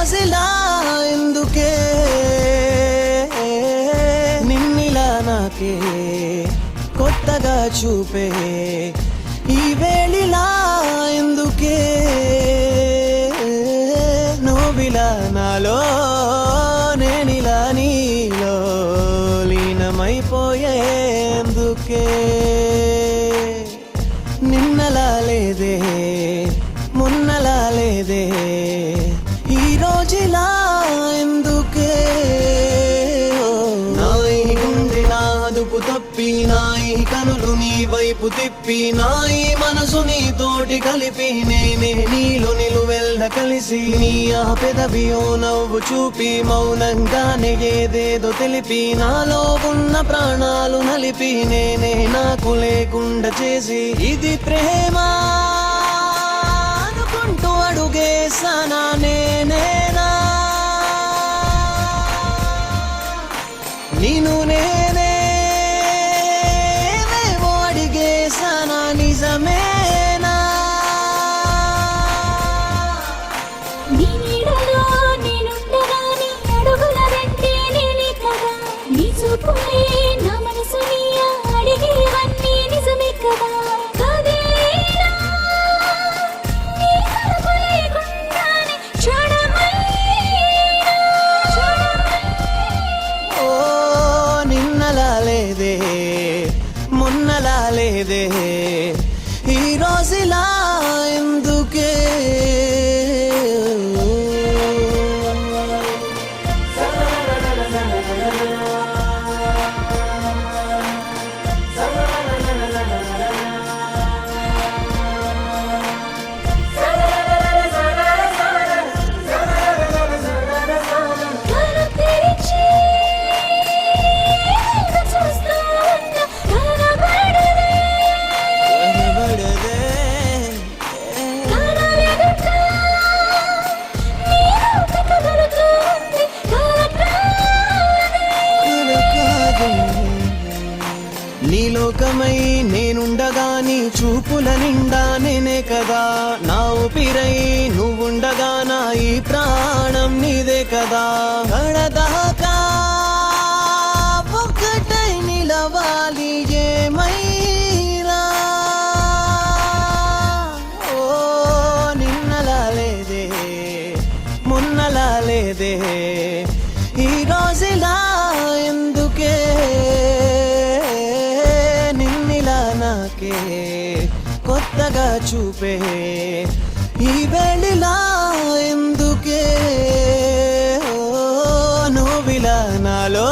రోజులా ఎందుకే నిన్నిలా నాకే కొత్తగా చూపే ఈ వేళిలా ఎందుకే నువ్విలా నాలో నేనిలా నీలో లీనమైపోయేందుకే నిన్నలా లేదే మొన్నలా లేదే ఈ రోజులా ఎందుకే నాయి గుండె నాదుపు తప్పి నాయి కనులు నీ వైపు తిప్పి నాయి మనసు నీతోటి కలిపి నేనే నీలో నిలువెల్ల కలిసి నీ ఆ పెదవియో నవ్వు చూపి మౌనంగానే ఏదేదో తెలిపి నాలో ఉన్న ప్రాణాలు నలిపి నేనే నాకు లేకుండా చేసి ఇది ప్రేమ అనుకుంటూ అడుగేసానా నేనేనా నేను నేనే ఏవేవో అడిగేసానా నిజమేనా నీ నీడలో నేనుండగా నీ అడుగుల వెంటే నేనే కదా నీ చూపులే నా మనసుని అడిగేవన్నీ నిజమే కదా కదేనా నీ కలుపు లేకుండానే క్షణమైనా ఓ నిన్నలా లేదే మొన్నలా లేదే ఈ రోజులా ఎందుకే కళ్ళు తెరిచి నిన్ను చూస్తూ ఉన్న కనబడదే కనబడదే కలవెదుట నీ రూప కదులుతూ ఉంది కలకాలదే కాదు. నీ లోకమై నేనుండగా నీ చూపుల నిండా నేనే కదా నా ఊపిరై నువ్వుండగా నా ఈ ప్రాణం నీదే కదా కడదాకా ఒక్కటై నిలవాలి ఏమైనా ఓ నిన్నలా లేదే మొన్నలా లేదే ఈ రోజులా ఎందుకే నిన్నిలా నాకే కొత్తగా చూపే ఈ వేళిలా ఎందుకే ఓ నువ్విలా నాలో